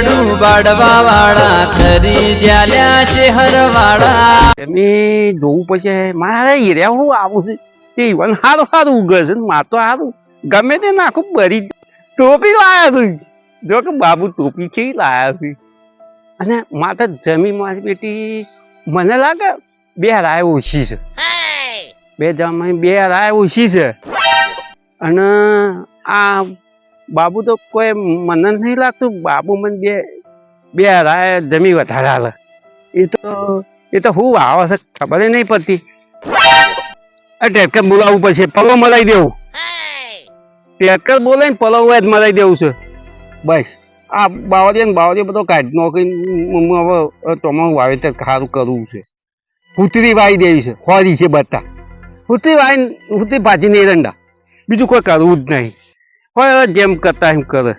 લાડુ બાડવા વાળા ખરી જ્યાલ્યા શહેર વાળા એમને જોવું પછી મારે હીર્યા હું આવું છે તે ઈવન સારું સારું ઉગે છે ને માર તો સારું ગમે તે નાખું બરી ટોપી લાયા તું જો કે બાબુ ટોપી છે લાયા છે અને મારે જમી મારી બેટી મને લાગે બે રાય ઓછી છે બે જમી બે રાય ઓછી છે અને આ બાબુ તો કોઈ મને નહીં લાગતું બાબુ મને બે રાય જમી વધારે હાલે એ તો હું આવે છે ખબર નહીં પડતી ટેટકર બોલાવવું પડશે પલો મલાઈ દેવું ટેટકર બોલે ને પલો જ મલાઈ દેવું છે બસ આ બાવળી બધો કાઢી નોકરી હવે ચોમાસું વાવેતર સારું કરવું છે પૂતરી વાવી દેવી છે ખોરી છે બધા પૂતરી ભાજીને એરંડા બીજું કોઈ કરવું જ નહીં હવે જેમ કરતા એમ કરે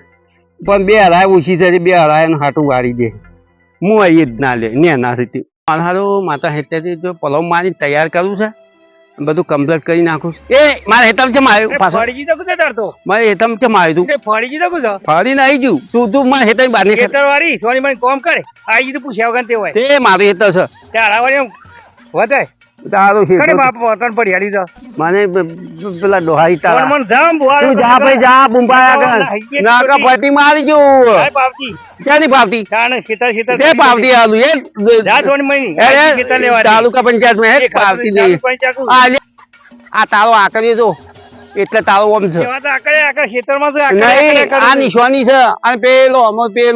પણ બે હરાય ઓછી છે બે હરાય હાટું વાળી દે હું અહીં જ ના લે ને ના થતી મારું માતા હેઠળથી જો પલવ મારી તૈયાર કરવું છે બધું કમ્પ્લીટ કરી નાખું એ મારે હેઠળ છે મારે પાછળ મારે હેઠળ છે મારે તું ફરી ને આવી જુ તું મારે હેઠળ બાર કોમ કરે આવી પૂછ્યા વગર તે હોય તે મારું હેઠળ છે વધાય તારું છે બાપ વતન પર હેડી જા મને પેલા ડોહાઈ તારા મન જામ તું જા ભાઈ જા બુંપાયા કર ના કા પટી મારી જો પાવતી ક્યાંની પાવતી કાને ખેતર તે પાવતી આલુ એ જા થોડી મહિની ખેતર લેવા તાલુકા પંચાયત માં હે પાવતી દે આ તારો આકરી જો એટલે તારો ઓમ છે આકરે ખેતર માં નહીં આ નિશાની છે અને પેલો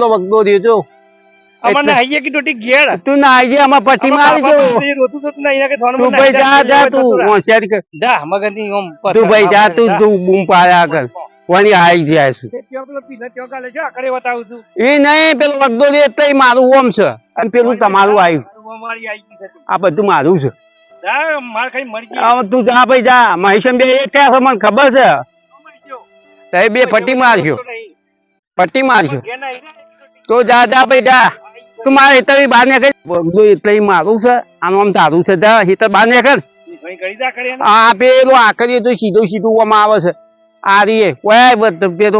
વગડો દેજો અમને આઈએ કે ટોટી ગેડ તું ના આઈએ આમાં પટ્ટી મારી જો રોતું તો નહીં કે થોડું તું ભાઈ જા તું હોશિયાર કર જા મગની ઓમ તું ભાઈ જા તું બૂમ પાયા કર વણી આઈ જાય છે ત્યો કાલે જો આકરે બતાવું છું એ નહીં પેલો વગડો દે એટલે મારું ઓમ છે અને પેલું તમારું આવ્યું અમારી આઈ ગઈ આ બધું મારું છે જા માર ખાઈ મરી ગઈ તું જા ભાઈ જા મહેશમ બે એક ક્યાં છે મને ખબર છે તે બે પટ્ટી મારજો તો જા ભાઈ જા તું મારે હેતર બહાર ને કરી એટલે મારું છે આનું આમ તારું છે જા હેતર બહાર ને કર હા પેલું આકરી તો સીધું આમાં આવે છે આ રીએ પેલો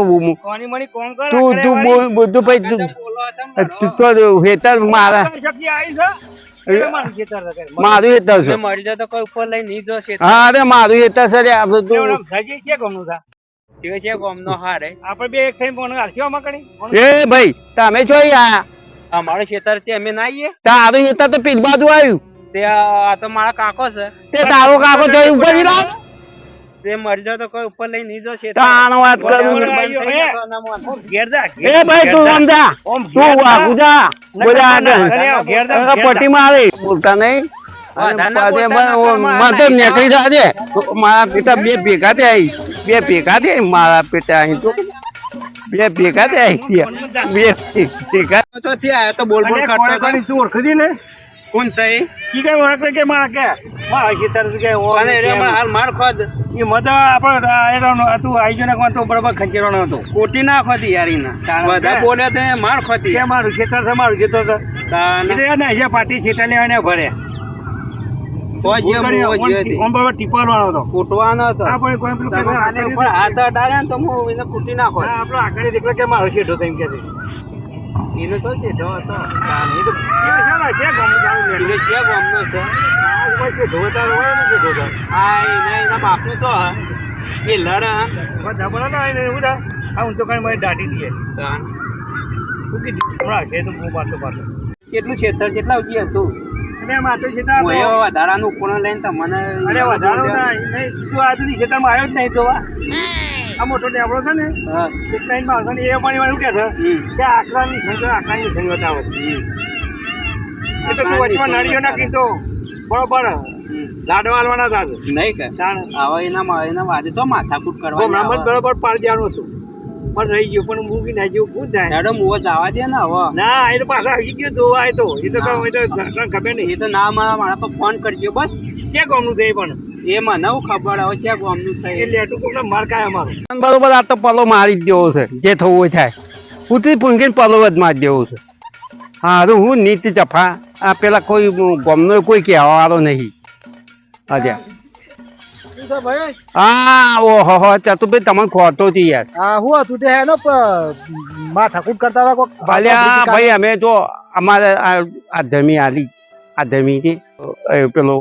તું બધું ભાઈ હેતર મારા મારું હેતર છે હા અરે મારું હેતર છે એ ભાઈ તમે છો અમારું ખેતર તે અમે ના આવીએ તારું ખેતર તો પીઠ બાજુ આવ્યું તે આ તો મારા કાકો છે તે તારો કાકો તો ઉપર લાવ તે મરી જાય તો કોઈ ઉપર લઈ નહીં જશે તાનો વાત કરું ઘેર જા એ ભાઈ તું સમજા તું વાગુ જા બોલા આગળ પટ્ટી મારે બોલતા નહીં મારે નીકળી જાજે મારા પિતા બે ભેગા થઈ મારા પિતા અહીં તો બે ભેગા થઈ બે ભેગા તો આયો તો બોલ કરતો તું ઓળખી ને કોણ છે કી કઈ ઓળખે કે માં કે માં ખેતર કે ઓને રે હાલ માર ખોદ એ મત આપણે એનો તું આઈજો ને કોણ તો બરાબર ખંચેરો હતો કોટી ના ખોતી યારી ના બધા બોલે તે માર ખોતી કે મારું ખેતર છે મારું ખેતર છે એટલે ને અહીંયા પાટી ખેતર લેવાને ભરે ટીપાડવાનો હતો કૂટવાનો હતો હાથ અડાડે ને તો હું એને કૂટી નાખો આપડે આખરે દીકરો કે મારો શેઠો એમ કે છે એને તો શેઠો હતો બાપનું તો એ લડે હું તો કઈ મારી દાટી દઈએ શું કીધું હમણાં છે તો હું પાછો કેટલું છેતર કેટલા ઉજી હતું વધારાનું કોણ લઈને તમને અરે વધારો તું આજુની ખેતરમાં આવ્યો જ નહીં જોવા આ મોટો ટેબડો છે ને એક લાઈનમાં આવશે ને એ પાણી વાળું કે છે કે આખલાની સંગ બતાવો એ તો તું વચમાં નળીઓ નાખી તો બરોબર લાડવા હાલવાના હતા નહીં કે હવે એના આજે તો માથાકૂટ કરવા બરોબર પાડી દેવાનું હતું પણ રહી ગયું પણ મૂકી ના જેવું શું થાય દાડો મુવો જવા દે ને હવે ના એ તો પાછા આવી ગયો જોવા એ તો ખબર નહીં એ તો ના મારા પર ફોન કરજો બસ ક્યાં ગામનું છે પણ એ મને ખબર હવે ક્યાં ગામનું છે એ લેટું કોકને માર કાય અમારું બરોબર આ તો પલો મારી જ દેવો છે જે થવું હોય થાય પૂતરી પૂંખીને પલો જ મારી દેવો છે હારું હું નીતિ જફા આ પેલા કોઈ ગામનો કોઈ કહેવા વાળો નહીં અચ્છા હા ઓહો ચતુભાઈ તમને ખોટો હતી યાર હા હું હતું તે હેનો માથાકૂટ કરતા હતા કોક ભલ્યા ભાઈ અમે જો અમારે આ ધમી આલી આ ધમી થી પેલો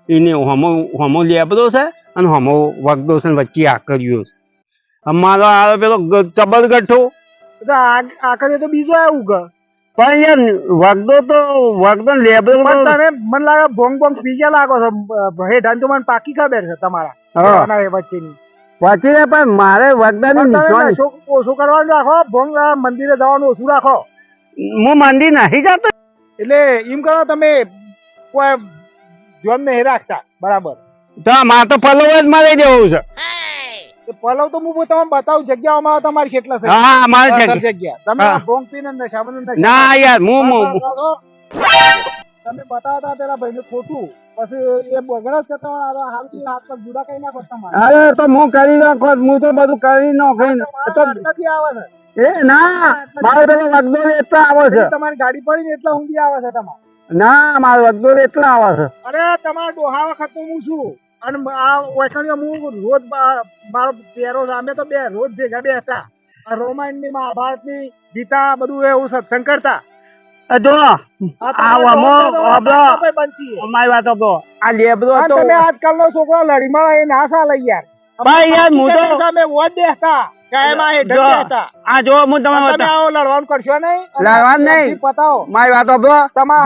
એને હોમો લેબડો છે અને હોમો વગડો છે ને વચ્ચે આકર્યો છે અમારો આ પેલો ચબલ ગઠ્ઠો આખરે તો બીજો આવું કે પણ યાર વગડો લેબડો પણ તમે મને લાગે ભોંગ ભોંગ પી ગયા લાગો છો હેઠાન તો મને પાકી ખબર છે તમારા વચ્ચેની વચ્ચે પણ મારે વગડાની નિશાની ઓછું કરવાનું રાખો ભોંગ મંદિરે જવાનું ઓછું રાખો હું મંદિર નહીં જતો એટલે એમ કરો તમે કોઈ જોન નહીં રાખતા બરાબર તો મારે તો પલવ જ મારી દેવું છે પલવ તો હું તમને બતાવું જગ્યાઓમાં તમારી કેટલા છે હા મારે જગ્યા તમે ભોંગ પીને નશામાં ના યાર તમે બતાવતા પેલા ભાઈને ખોટું પછી એ બગડે છે તો હાથ પર જુદા કઈ નાખો તમારે અરે તો હું કરી નાખો હું તો બધું કરી નાખું તો નથી આવે છે એ ના મારે પેલો વગડો એટલા આવે છે તમારી ગાડી પડી ને એટલા ઊંઘી આવે છે તમારે ના મારે વગડો એટલા આવે છે અરે તમારા ડોહા વખત તો હું છું અને આ વૈકણીઓ હું રોજ મારો પેરો સામે તો બે રોજ ભેગા બેસતા આ રોમાયણ ની મહાભારત ની ગીતા બધું એવું સત્સંગ કરતા જો અમારી વાત આ લેબડો હતો તમે આજકાલનો છોકરો લડીમાં એ ના ચાલે યાર ભાઈ યાર હું તો તમે વોટ બેસતા કાયમાં હેઠળ બેસતા આ જો હું તમને તમે આવો લડવાનું કરશો નહીં લડવાનું નહીં પતાવો મારી વાત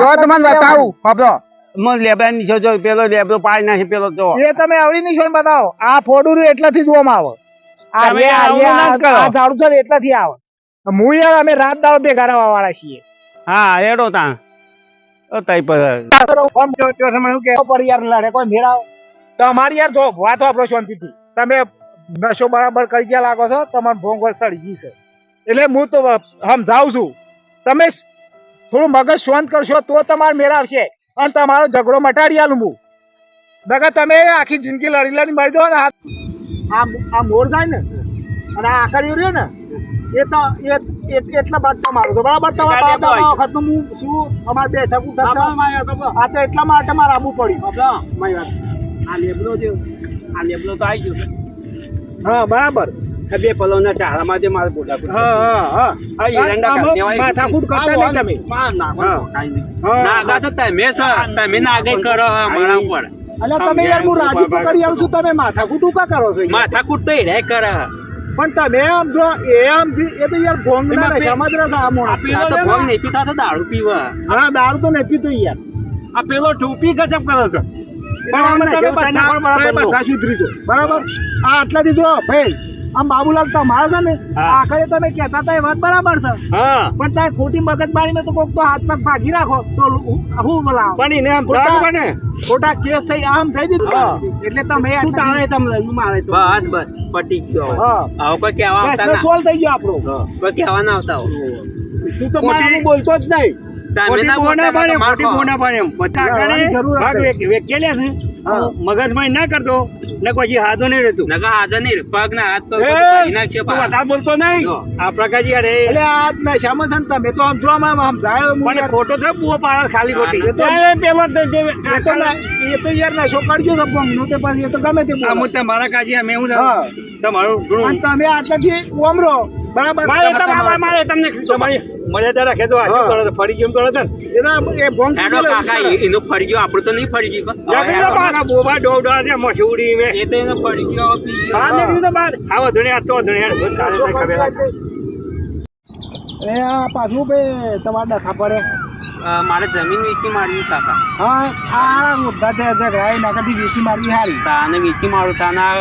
જો તમને બતાવું હબળો મને લેબડા નીચે જો પેલો લેબડો પાડી નાખી પેલો જો એ તમે આવડી નિશાન બતાવો આ ફોડું એટલાથી જોવામાં આવે આ ઝાડુ છે એટલાથી આવે હું યાર અમે રાત દાડો ભેગા રહેવા વાળા છીએ હા એડો તા તઈ પર યાર લડે કોઈ મેળાવ તો અમારી યાર જો વાત આપણો શાંતિથી તમે નશો બરાબર કરી ગયા લાગો છો તમારે ભોંગ સડી ગઈ છે એટલે હું તો સમજાવું છું તમે થોડું મગજ શાંત કરશો તો તમારે મેળાવશે અને તમારો ઝઘડો મટાડી આલું હું બગા તમે આખી જિંદગી લડી લડી મળી દો ને આ મોર જાય ને અને આ આકડીઓ રહ્યો ને એ તો એટલા બાદ મારું છો બરાબર તમારા બાપ વખત હું શું અમારે બેઠક થશે આ તો એટલા માટે મારે આવવું પડ્યું મારી વાત આ લેબડો જો આ લેબડો તો આવી ગયો હા બરાબર બે પલોના ચારામાં જે મારે બોલા માથાકૂટ કરતા નહીં તમે નાગા તો તમે છો તમે નાગે કરો અમારા ઉપર અલ્યા તમે યાર હું રાજી પકડી આવું છું તમે માથાકૂટ ઉકા કરો છો માથાકૂટ તો રે કરે પણ તમે આમ જો એ આમ છે એ તો યાર ભોંગ ના નશામાં જ રહેશે આ મોણા આ તો ભોંગ નહીં પીતા તો દારૂ પીવા હા દારૂ તો નહીં પીતો યાર આ પેલો ટોપી ગજબ કરે છે પણ તમે બધા સુધરી છો બરાબર આ આટલાથી જો ભાઈ આમ બાબુલાલ તમારે છે ને આખરે તમે કહેતા હતા એ વાત બરાબર છે પણ તમે ખોટી મગજમારી માં તો કોક તો હાથ પગ ભાગી રાખો તો હું બોલાવો પણ એને આમ ખોટા કેસ થઈ આમ થઈ દીધું એટલે તમે બસ બસ પટી ગયો આવો કોઈ કહેવા આવતા સોલ્વ થઈ ગયો આપણો કોઈ કહેવા ના આવતા તું તો મને બોલતો જ નહીં તમે ના બોલતા મગજમાં ના કરતો ને કોઈ હાથો નહીં રહેતું નકા હાથ નહીં પગ ના હાથ તો વધારે બોલતો નહીં આ પ્રકારજી અરે એટલે આ નશામાં છે ને તમે તો આમ જોવામાં આમ જાય મને ખોટો છે બુઓ પાડે ખાલી ખોટી એ તો યાર નશો કાઢ્યો છે ગમનો તે પછી એ તો ગમે તે હું તમારા કાજી અમે હું તમારું તમે આટલાથી ઓમરો બરાબર મારે તમને તમારી મર્યાદા રાખે તો આજે ફરી ગયો કરો છે એ ભોંગ એનો ફરી ગયો આપણું તો નહીં ફરી ગયું બોબા ડોડા છે મશહૂરી મેં એ તો એને ફરી ગયો બહાર નીકળી તો બહાર આવો ધણે આ તો ધણે એ આ પાછું ભાઈ તમારે ડખા પડે મારે જમીન વેચી મારવી કાકા હા આ મુદ્દા છે ઝઘડાઈ નાકાથી વેચી મારવી હારી તાને વેચી મારું તાના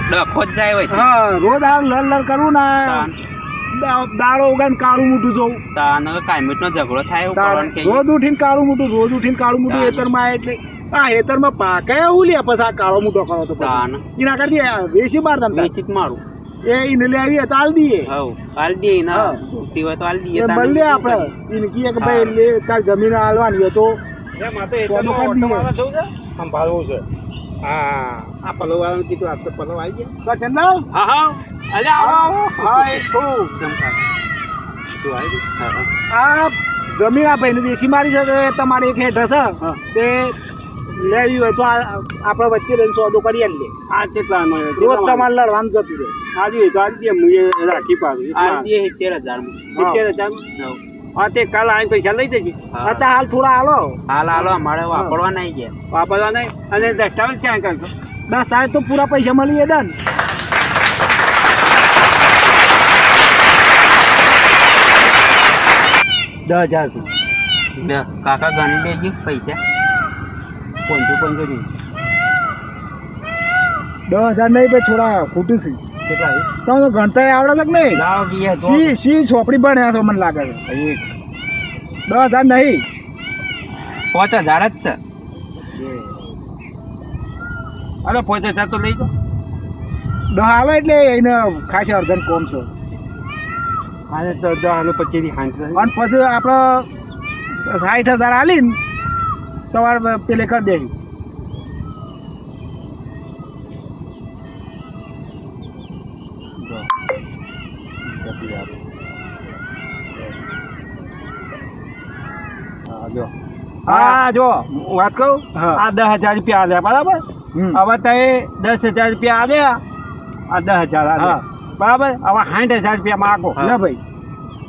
ડખો જ જાય હોય હા રોજ આ લડ કરવું ના દાડો ઉગાને કાળું મોટું જોવું તાને કાયમિટ નો ઝઘડો થાય એવું કરવાનું કે રોજ ઉઠીને કાળું મોટું રોજ ઉઠીને કાળું મોટું હેતરમાં એટલે આ હેતરમાં પાકે એવું લે પછી આ કાળો મોટો કરો તો તાને એના કરતી વેચી માર તમે વેચી જ મારું એ એને લઈ આવીએ તો હાલ દઈએ હવ હાલ દઈએ ના તૂટી હોય તો હાલ દઈએ બદલે આપણે એને કહીએ કે ભાઈ લે તાર જમીન હાલવાની હોય તો સંભાળવું છે આ પલો વાળાનું કીધું આ તો પલો આવી ગયા બસ ના હા હા અલે આવો હા એ થોડું આ જમીન આ ભાઈને દેશી મારી છે તમારે એક હેઠ હશે તે લેવી હોય તો આપણે વચ્ચે રહીને સોદો કરી લે આ કેટલા મળે રોજ તમારે લડવાનું જતું રહે આજે તો આજે હું રાખી પાડું આ દે 13000 હા તે કાલ આવીને પૈસા લઈ જજે અત્યારે હાલ થોડા હાલો હાલ હાલો અમારે વાપરવા નહીં ગયા વાપરવા નહીં અને દસ્તાવેજ ક્યાં કરશો 10 થાય તો પૂરા પૈસા મળી જાય ને 10,000 છે બે કાકા ગણી લેજો પૈસા 500 10,000 નહીં ભાઈ થોડા ખોટું છે કેટલા છે? તમે તો ગણતા આવડે છે કે નહીં લાવ ગયા તો સી ચોપડી બન્યા તો મને લાગે છે 10,000 નહીં 5000 જ છે અરે 5,000 તો લઈ જાઓ 10 આવે એટલે એને ખાસ અર્જન્ટ કોમ છે અને તો 10 અને 25 ની હાંચ અને પછી આપણે 60,000 આલીને તમારે પેલે કરી દે હા જો હું વાત કહું હા. આ 10,000 રૂપિયા આલ્યા બરાબર હવે તે 10,000 રૂપિયા આલ્યા આ 10,000 આલ્યા બરાબર હવે 60,000 રૂપિયા માગો ના ભાઈ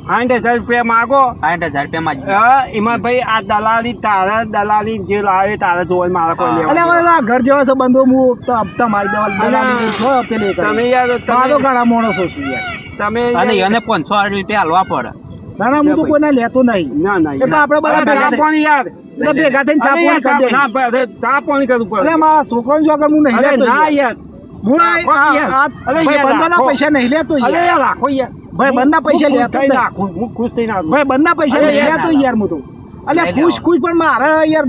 60,000 રૂપિયા માગો 60000 માં જ એમાં ભાઈ આ દલાલી જે લાવે તારે જોઈ મારે કોઈ અલે લેવા હવે આ ઘર જેવા સંબંધો હું તો હપ્તા મારી દેવા છો પેલે તમે યાર તો ઘણા માણસો છું યાર તમે અને એને 500 રૂપિયા હાલવા પડે ના ના હું તો કોઈને લેતો નહીં ના ના એ તો આપણે બધા અરે ભેગા ચા પાણી યાર એટલે ભેગા થઈને ચા પાણી કરી દે ના ભાઈ, અરે ચા પાણી કરવું પડે એટલે મારા છોકરાનો છોકરા હું નહીં અરે લેતો ના યાર. યાર હું રાખો યાર. અરે ભાઈ યાર, બંધના રાખો. પૈસા નહીં લેતો અરે યાર યાર રાખો યાર ભાઈ બંધના પૈસા હું લેતો ખુશ થઈને નહીં. રાખું, હું ખુશ થઈને રાખું. ભાઈ બંધના પૈસા અરે નહીં યાર, લેતો યાર હું તો અલે લઈ ખુશ ખુશ પણ મારે યાર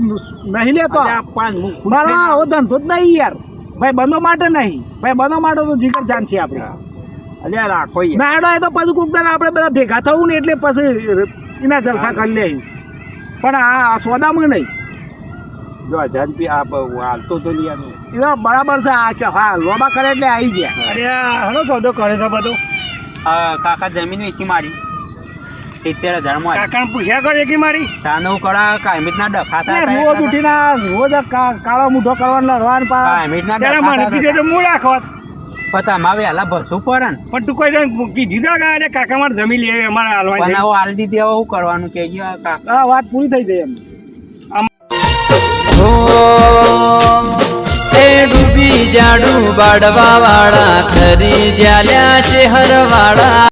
નહીં લેતો અરે આ પાન હું ખુશ મારો થઈને આવો ધંધો જ નહીં યાર ભાઈ બંધો માટે નહીં ભાઈ બંધો માટે તો જીગર જાન છે આપણે અરે યાર રાખો યાર નાડો એ તો પછી કોક દાડે આપણે બધા ભેગા થવું ને એટલે પછી એના જલસા કરી લે પણ આ સોદામાં નહીં જો 1000 રૂપિયા હાલતો તો નહીં યાર એ તો બરાબર છે આ કે હા લોબા કરે એટલે આવી ગયા અરે આ હલો સોદો કરે છે બધો કાકા જમીન વેચી મારી 70000 માં કાકાને પૂછ્યા કરે કે મારી તાનો કડા કાયમિતના ડખા એટલે હતા રોજ ઉઠીને રોજ કાળો મૂઠો કરવાનો લડવાનું પા કાયમિતના ત્યારે મને કીધું ડખા તો હું રાખોત પતા માં વહેલા ભરશું પડે ને પણ તું કોઈ કીધું તો કે અરે કાકા મારે જમી લે અમારે હાલવાની પણ છે. હવે હાલ દીધી હવે શું કરવાનું કે કાકા આ વાત પૂરી થઈ જાય એમ હો એ ડૂબી જાડું બાડવા વાળા ખરી જ્યાલ્યા છે હરવાળા